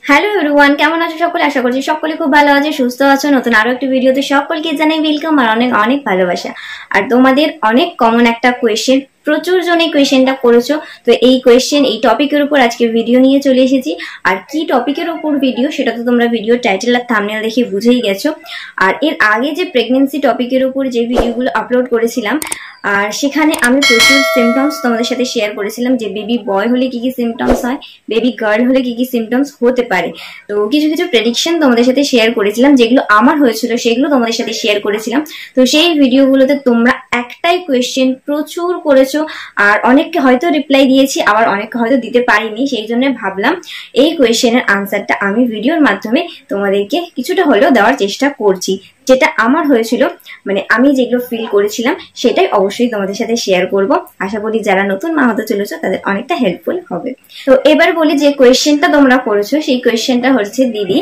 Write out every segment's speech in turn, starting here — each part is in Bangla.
হ্যালো এভরিওয়ান, কেমন আছো সকলে? আশা করছি সকলে খুব ভালো আছে, সুস্থ আছো। নতুন আরো একটি ভিডিওতে সকলকে জানাই ওয়েলকাম আর অনেক অনেক ভালোবাসা। আর তোমাদের অনেক কমন একটা কোয়েশ্চেন, প্রচুর জন এই কোয়েশ্চেনটা করেছো। তো এই কোয়েশ্চেন, এই টপিকের উপর আজকে ভিডিও নিয়ে চলে এসেছি। আর কি টপিকের উপর ভিডিও সেটা তো তোমরা ভিডিও টাইটেল আর থাম্বনেল দেখে বুঝেই গেছো। আর এর আগে যে প্রেগনেন্সি টপিকের উপর যে ভিডিওগুলো আপলোড করেছিলাম, আর সেখানে আমি প্রচুর সিমটমস তোমাদের সাথে শেয়ার করেছিলাম যে বেবি বয় হলে কি কি সিমটমস হয়, বেবি গার্ল হলে কি কি সিমটমস হতে পারে। তো কিছু কিছু প্রেডিকশন তোমাদের সাথে শেয়ার করেছিলাম, যেগুলো আমার হয়েছিল সেগুলো তোমাদের সাথে শেয়ার করেছিলাম। তো সেই ভিডিওগুলোতে তোমরা একটাই কোয়েশ্চেন প্রচুর করেছো, আর অনেককে হয়তো রিপ্লাই দিয়েছি, আবার অনেককে হয়তো দিতে পারিনি। সেই জন্য ভাবলাম এই কোয়েশ্চেনের আনসারটা আমি ভিডিওর মাধ্যমে তোমাদেরকে কিছুটা হলেও দেওয়ার চেষ্টা করছি। যেটা আমার হয়েছিল, মানে আমি যেগুলো ফিল করেছিলাম সেটাই অবশ্যই তোমাদের সাথে শেয়ার করব। আশা করি যারা নতুন মা হতে চলেছো তাদের অনেকটা হেল্পফুল হবে। তো এবার বলি, যে কোয়েশ্চেনটা তোমরা করেছো সেই কোয়েশ্চেনটা হচ্ছে, দিদি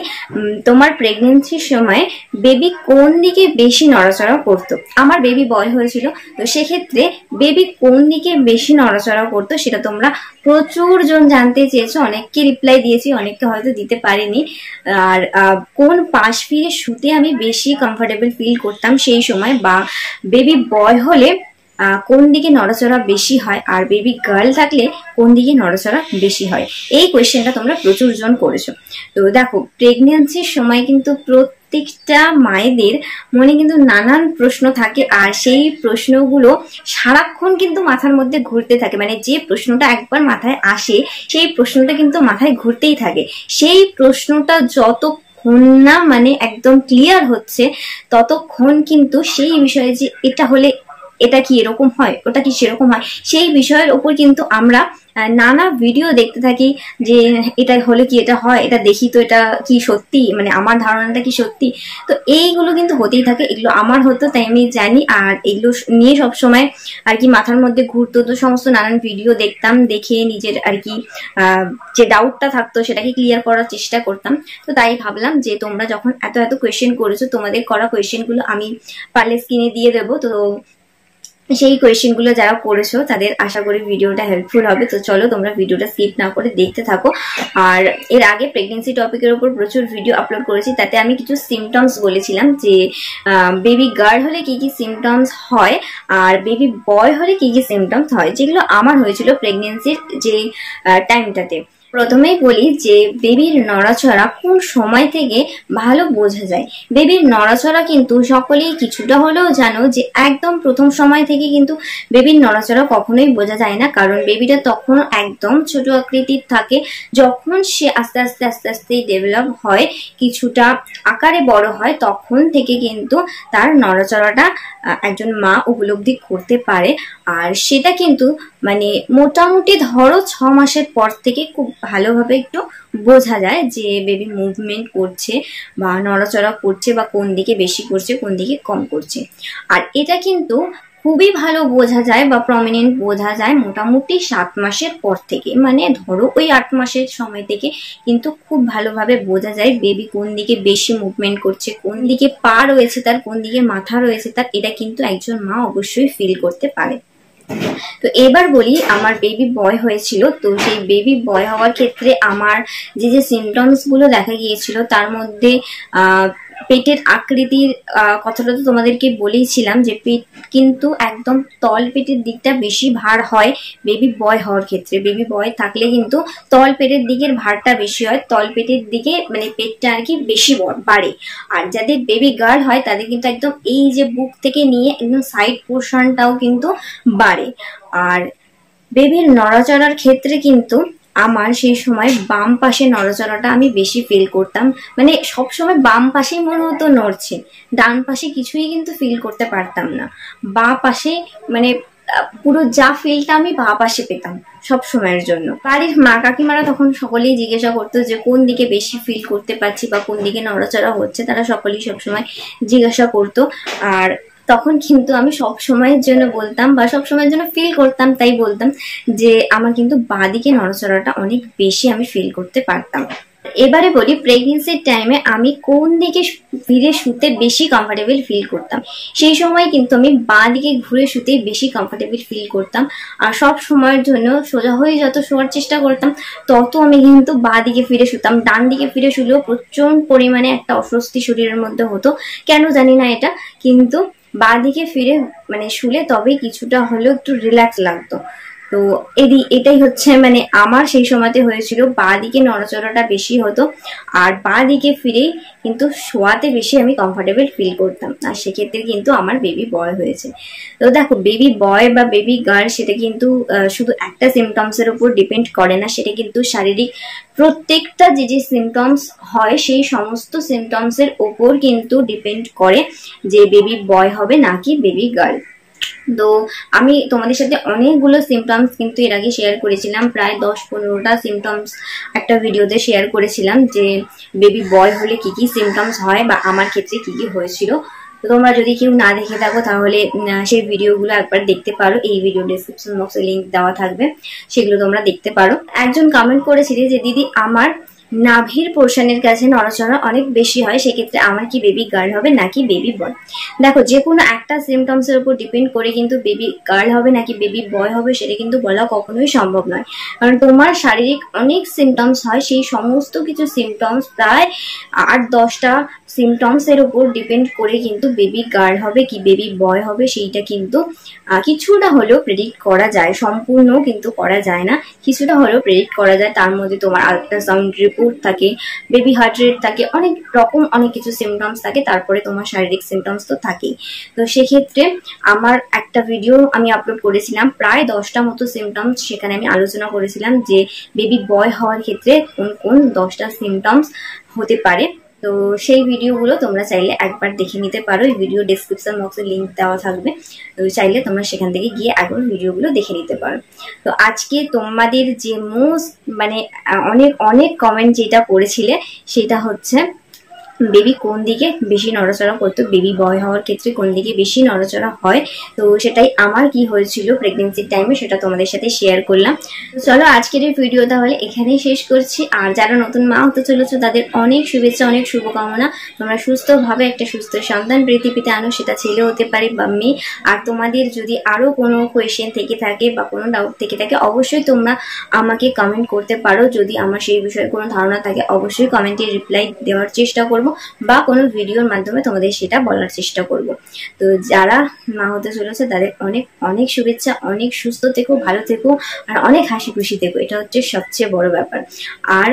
তোমার প্রেগনেন্সির সময় বেবি কোন দিকে বেশি নড়াচড়া করতো? আমার বেবি বয় হয়েছিল, তো সেক্ষেত্রে বেবি কোন দিকে বেশি নড়াচড়া করতো সেটা তোমরা প্রচুর জন জানতে চেয়েছো। অনেককে রিপ্লাই দিয়েছি, অনেককে হয়তো দিতে পারিনি। আর কোন পাশ ফিরে শুতে আমি বেশি কমফোর্টেবল ফিল করতাম সেই সময়, বা বেবি বয় হলে কোন দিকে নড়াচড়া বেশি হয়, আর বেবি গার্ল থাকলে কোন দিকে নড়াচড়া বেশি হয়, এই কোয়েশ্চেনটা তোমরা প্রচুর জন করেছো। তো দেখো, প্রেগনেন্সির সময় কিন্তু প্রত্যেকটা মায়েদের মনে কিন্তু নানান প্রশ্ন থাকে, আর সেই প্রশ্নগুলো সারাক্ষণ কিন্তু মাথার মধ্যে ঘুরতে থাকে। মানে যে প্রশ্নটা একবার মাথায় আসে সেই প্রশ্নটা কিন্তু মাথায় ঘুরতেই থাকে। সেই প্রশ্নটা যতক্ষণ না মানে একদম ক্লিয়ার হচ্ছে, ততক্ষণ কিন্তু সেই বিষয়ে যে এটা হলে এটা কি এরকম হয়, ওটা কি সেরকম হয়, সেই বিষয়ের উপর কিন্তু আমরা নানা ভিডিও দেখতে থাকি, যে এটা হলে কি এটা হয়, এটা দেখি তো এটা কি সত্যি, মানে আমার ধারণাটা কি সত্যি। তো এইগুলো কিন্তু হতেই থাকে, এগুলো আমার হতো তাই আমি জানি। আর এগুলো নিয়ে সবসময় আর কি মাথার মধ্যে ঘুরতো। তো সমস্ত নানান ভিডিও দেখতাম, দেখে নিজের আর কি যে ডাউটটা থাকতো সেটাকে ক্লিয়ার করার চেষ্টা করতাম। তো তাই ভাবলাম যে তোমরা যখন এত এত কোয়েশ্চেন করেছো, তোমাদের করা কোয়েশ্চেনগুলো আমি পারলে স্ক্রিনে দিয়ে দেবো। তো সেই কোয়েশ্চেনগুলো যারা করেছো তাদের আশা করি ভিডিওটা হেল্পফুল হবে। তো চলো তোমরা ভিডিওটা স্কিপ না করে দেখতে থাকো। আর এর আগে প্রেগনেন্সি টপিকের উপর প্রচুর ভিডিও আপলোড করেছি, তাতে আমি কিছু সিমটমস বলেছিলাম যে বেবি গার্ল হলে কি কি সিমটমস হয়, আর বেবি বয় হলে কি কি সিমটমস হয়, যেগুলো আমার হয়েছিল প্রেগনেন্সির যে টাইমটাতে। প্রথমেই বলি যে বেবির নড়াচড়া কোন সময় থেকে ভালো বোঝা যায়। বেবির নড়াচড়া কিন্তু সকলেই কিছুটা হলেও জানো যে একদম প্রথম সময় থেকে কিন্তু বেবির নড়াচড়া কখনোই বোঝা যায় না, কারণ বেবিটা তখন একদম ছোট আকৃতির থাকে। যখন সে আস্তে আস্তে আস্তে আস্তে ডেভেলপ হয়, কিছুটা আকারে বড় হয়, তখন থেকে কিন্তু তার নড়াচড়াটা একজন মা উপলব্ধি করতে পারে। আর সেটা কিন্তু মানে মোটামুটি ধরো 6 মাসের পর থেকে খুব ভালোভাবে একটু বোঝা যায় যে বেবি মুভমেন্ট করছে বা নড়াচড়া করছে, বা কোন দিকে বেশি করছে কোন দিকে কম করছে। আর এটা কিন্তু খুবই ভালো বোঝা যায় বা প্রমিনেন্ট বোঝা যায় মোটামুটি 7 মাসের পর থেকে। মানে ধরো ওই 8 মাসের সময় থেকে কিন্তু খুব ভালোভাবে বোঝা যায় বেবি কোন দিকে বেশি মুভমেন্ট করছে, কোন দিকে পা রয়েছে তার, কোন দিকে মাথা রয়েছে তার। এটা কিন্তু একজন মা অবশ্যই ফিল করতে পারে। তো এবার বলি, আমার বেবি বয় হয়েছিল। তো সেই বেবি বয় হওয়ার ক্ষেত্রে আমার যে যে সিমটমস গুলো দেখা গিয়েছিল, তার মধ্যে পেটের আকৃতির কথাটা তো তোমাদেরকে বলেইছিলাম, যে পেট কিন্তু একদম তল পেটের দিকটা বেশি ভার হয় বেবি বয় হওয়ার ক্ষেত্রে। বেবি বয় থাকলে কিন্তু তল পেটের দিকের ভারটা বেশি হয়, তল পেটের দিকে মানে পেটটা আর কি বেশি বাড়ে। আর যাদের বেবি গার্ল হয় তাদের কিন্তু একদম এই যে বুক থেকে নিয়ে একদম সাইড পোর্শনটাও কিন্তু বাড়ে। আর বেবির নড়াচড়ার ক্ষেত্রে কিন্তু আমার সেই সময় বাম পাশে নড়াচড়াটা আমি বেশি ফিল করতাম। মানে সবসময় বাম পাশেই মনে হতো নড়ছে, ডান পাশে কিছুই কিন্তু ফিল করতে পারতাম না। বাঁ পাশে মানে পুরো যা ফিলটা আমি বাঁ পাশে পেতাম সব সময়ের জন্য। বাড়ির মা কাকিমারা তখন সকলেই জিজ্ঞাসা করতো যে কোন দিকে বেশি ফিল করতে পারছি বা কোন দিকে নড়াচড়া হচ্ছে, তারা সকলেই সবসময় জিজ্ঞাসা করতো। আর তখন কিন্তু আমি সব সময়ের জন্য বলতাম বা সব সময়ের জন্য ফিল করতাম, তাই বলতাম যে আমার কিন্তু বাঁ দিকে নড়াচড়াটা অনেক বেশি আমি ফিল করতে পারতাম। এবারে বলি প্রেগনেন্সির টাইমে আমি কোন দিকে ফিরে শুতে বেশি কমফোর্টেবল ফিল করতাম। সেই সময় কিন্তু আমি বাঁ দিকে ঘুরে শুতে বেশি কমফোর্টেবল ফিল করতাম। আর সব সময়ের জন্য সোজা হয়ে যত শোয়ার চেষ্টা করতাম তত আমি কিন্তু বাঁ দিকে ফিরে শুতাম। ডান দিকে ফিরে শুলেও প্রচন্ড পরিমাণে একটা অস্বস্তি শরীরের মধ্যে হতো, কেন জানি না এটা, কিন্তু বাঁ দিকে ফিরে মানে শুলে তবেই কিছুটা হলেও একটু রিল্যাক্স লাগতো। তো এটাই হচ্ছে মানে আমার সেই সময়তে হয়েছিল, বাঁ দিকে নড়াচড়াটা বেশি হতো আর বাঁ দিকে ফিরে কিন্তু শোয়াতে বেশি আমি কমফোর্টেবল ফিল করতাম। আর সেক্ষেত্রে কিন্তু আমার বেবি বয় হয়েছে। তো দেখো বেবি বয় বা বেবি গার্ল সেটা কিন্তু শুধু একটা সিমটমস এর উপর ডিপেন্ড করে না, সেটা কিন্তু শারীরিক প্রত্যেকটা যে সিমটমস হয় সেই সমস্ত সিমটমস এর উপর কিন্তু ডিপেন্ড করে যে বেবি বয় হবে নাকি বেবি গার্ল। তো আমি তোমাদের সাথে অনেকগুলো সিমটমস কিন্তু এর আগে শেয়ার করেছিলাম, প্রায় 10-15টা সিমটমস একটা ভিডিওতে শেয়ার করেছিলাম যে বেবি বয় হলে কি কি সিমটমস হয় বা আমার ক্ষেত্রে কি কি হয়েছিল। তো তোমরা যদি কেউ না দেখে থাকো তাহলে সেই ভিডিওগুলো একবার দেখতে পারো, এই ভিডিও ডেসক্রিপশন বক্সে লিংক দেওয়া থাকবে, সেগুলো তোমরা দেখতে পারো। একজন কমেন্ট করেছিল যে দিদি আমার নাভির পোর্শনের কাছে নড়াচড়া অনেক বেশি হয়, সেক্ষেত্রে আমার কি বেবি গার্ল হবে নাকি বেবি বয়। দেখো যে কোনো একটা সিমটমস এর উপর ডিপেন্ড করে কিন্তু বেবি গার্ল হবে নাকি বেবি বয় হবে সেটা কিন্তু বলা কখনোই সম্ভব নয়, কারণ তোমার শারীরিক অনেক সিমটমস হয়, সেই সমস্ত কিছু সিমটমস প্রায় 8-10টা সিমটমস এর উপর ডিপেন্ড করে কিন্তু বেবি গার্ল হবে কি বেবি বয় হবে সেইটা কিন্তু কিছুটা হলেও প্রেডিক্ট করা যায়, সম্পূর্ণ কিন্তু করা যায় না, কিছুটা হলেও প্রেডিক্ট করা যায়। তার মধ্যে তোমার আল্ট্রাসাউন্ড রিপোর্ট থাকে, বেবি হার্ট রেট থাকে, অনেক রকম অনেক কিছু সিমটমস থাকে, তারপরে তোমার শারীরিক সিমটমস তো থাকেই। তো সেক্ষেত্রে আমার একটা ভিডিও আমি আপলোড করেছিলাম প্রায় 10টা মতো সিমটমস, সেখানে আমি আলোচনা করেছিলাম যে বেবি বয় হওয়ার ক্ষেত্রে কোন কোন 10টা সিমটমস হতে পারে। তো সেই ভিডিওগুলো তোমরা চাইলে একবার দেখে নিতে পারো, এই ভিডিও ডেসক্রিপশন বক্সে লিংক দেওয়া থাকবে, তো চাইলে তোমরা সেখান থেকে গিয়ে একবার ভিডিওগুলো দেখে নিতে পারো। তো আজকে তোমাদের যে মোস্ট মানে অনেক অনেক কমেন্ট যেটা করেছিলে সেটা হচ্ছে বেবি কোন দিকে বেশি নড়াচড়া করতো, বেবি বয় হওয়ার ক্ষেত্রে কোন দিকে বেশি নড়াচড়া হয়। তো সেটাই আমার কি হয়েছিল প্রেগনেন্সির টাইমে সেটা তোমাদের সাথে শেয়ার করলাম। তো চলো আজকের এই ভিডিও তাহলে এখানেই শেষ করছি। আর যারা নতুন মা হতে চলেছো তাদের অনেক শুভেচ্ছা, অনেক শুভকামনা। তোমরা সুস্থভাবে একটা সুস্থ সন্তান পৃথিবীতে আনো, সেটা ছেলে হতে পারে বা মেয়ে। আর তোমাদের যদি আরো কোনো কোয়েশ্চেন থেকে থাকে বা কোনো ডাউট থেকে থাকে অবশ্যই তোমরা আমাকে কমেন্ট করতে পারো, যদি আমার সেই বিষয়ে কোনো ধারণা থাকে অবশ্যই কমেন্টে রিপ্লাই দেওয়ার চেষ্টা করবো বা কোনো ভিডিওর মাধ্যমে তোমাদের সেটা বলার চেষ্টা করব। তো যারা মা হতে চলেছে তাদের অনেক অনেক শুভেচ্ছা, অনেক সুস্থ থেকো, ভালো থেকো আর অনেক হাসি খুশি থেকো, এটা হচ্ছে সবচেয়ে বড় ব্যাপার। আর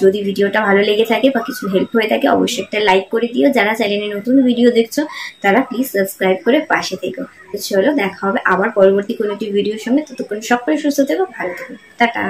যদি ভিডিওটা ভালো লেগে থাকে বা কিছু হেল্প হয়ে থাকে অবশ্যই একটা লাইক করে দিও। যারা চ্যানেলে নতুন ভিডিও দেখছো তারা প্লিজ সাবস্ক্রাইব করে পাশে থেকো। তো চলো দেখা হবে আবার পরবর্তী কোনো একটি ভিডিওর সঙ্গে, ততক্ষণ সকলে সুস্থ থেকো, ভালো থেকো, টাটা।